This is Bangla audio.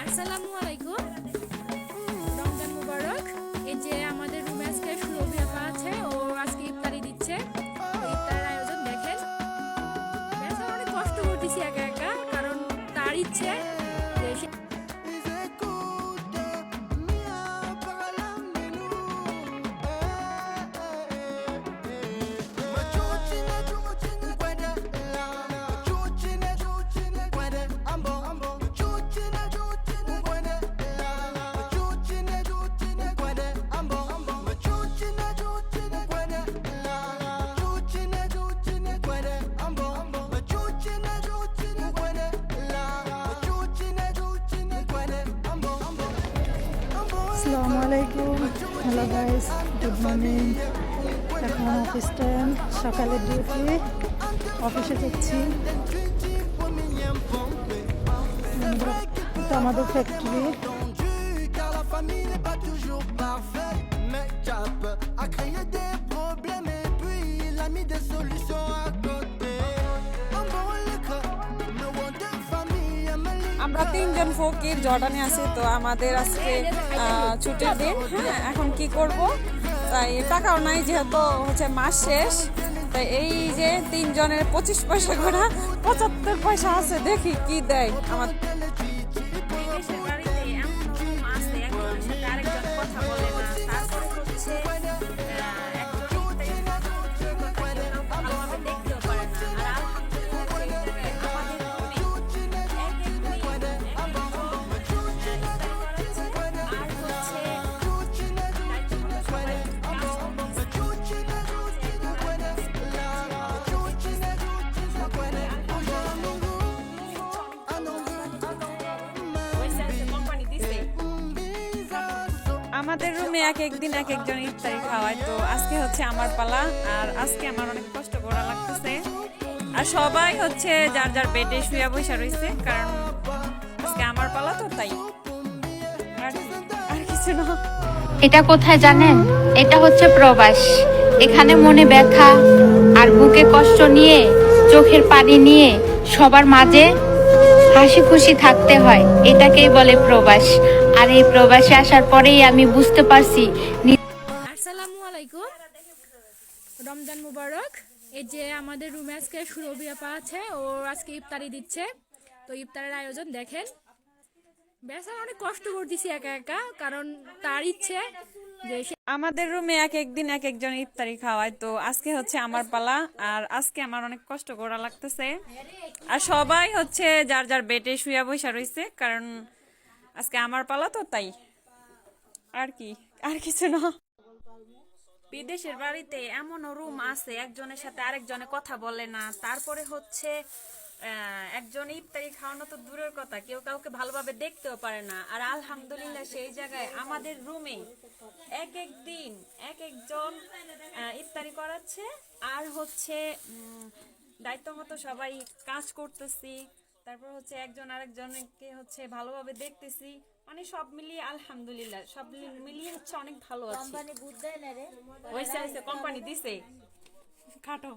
আসসালামু আলাইকুম, রমজান মুবারক। এই যে আমাদের রুমে আজকে সুরভি আপা আছে, ও আজকে ইফতারি দিচ্ছে। তো ইফতারের আয়োজন দেখেন। বেশ অনেক কষ্ট করতেছি একা একা, কারণ তার ইচ্ছে যে সে আসসালামু আলাইকুম, হ্যালো গাইস, গুড মর্নিং। এখন অফিস টাইম, সকালে ডিউটি, অফিসে যাচ্ছি। এটা আমাদের ফ্যাক্টরি। আমরা তিনজন ফকির জর্ডানে আছি, তো আমাদের আজকে ছুটির দিন। হ্যাঁ, এখন কি করব, তাই টাকাও নাই, যেহেতু হচ্ছে মাস শেষ। তাই এই যে তিনজনের 25 পয়সা করে 75 পয়সা আছে, দেখি কি দেয় আমার। বিদেশের বাড়িতে এমন রুম আছে, একজনের সাথে আরেকজন কথা বলে না। তারপরে হচ্ছে ভালোভাবে দেখতেও পারে না। আর আলহামদুলিল্লাহ সেই জায়গায় আমাদের রুমে আমাদের রুমে এক একদিন এক একজন ইফতারি খাওয়ায়, তো আজকে হচ্ছে আমার পালা। আর আজকে আমার অনেক কষ্ট করা লাগতেছে। আর সবাই হচ্ছে যার যার বেডে শুয়ে বসে রয়েছে, কারণ আজকে আমার পালা, তো তাই আর কিছু না। এটা কোথায় জানেন? এটা হচ্ছে প্রবাস। এখানে মনে ব্যথা আর বুকে কষ্ট নিয়ে, চোখের পানি নিয়ে সবার মাঝে হাসি খুশি থাকতে হয়। এটাকেই বলে প্রবাস। আর এই প্রবাসে আসার পরেই আমি বুঝতে পারছি আসসালামু আলাইকুম, রমজান মুবারক। এই যে আমাদের রুমে আজকে সুরভি আপা আছে, ও আজকে ইফতারি দিচ্ছে। তো ইফতারের আয়োজন দেখেন। বেশ অনেক কষ্ট করতেছি একা একা, কারণ তার ইচ্ছে যে আমাদের রুমে এক একদিন এক একজন ইফতারি খাওয়ায়, তো আজকে হচ্ছে আমার পালা। আর আজকে আমার অনেক কষ্ট করা লাগতেছে। আর সবাই হচ্ছে যার যার বেডে শুয়ে বসে রয়েছে, কারণ আজকে আমার পালা, তো তাই আর কিছু না। বিদেশের বাড়িতে এমন রুম আছে, একজনের সাথে আরেকজনে কথা বলে না। তারপরে হচ্ছে একজন ইফতারি খাওয়ানো তো দূরের কথা, কেউ কাউকে ভালোভাবে দেখতেও পারে না। আর আলহামদুলিল্লাহ সেই জায়গায় আমাদের রুমে এক একদিন এক একজন ইফতারি করাচ্ছে। আর হচ্ছে দায়িত্ব মতো সবাই কাজ করতেছি। তারপর হচ্ছে একজন আরেকজনকে হচ্ছে ভালোভাবে দেখতেছি। মানে সব মিলিয়ে আলহামদুলিল্লাহ, সব মিলিয়ে হচ্ছে অনেক ভালো আছে। কোম্পানি দিছে খাটো।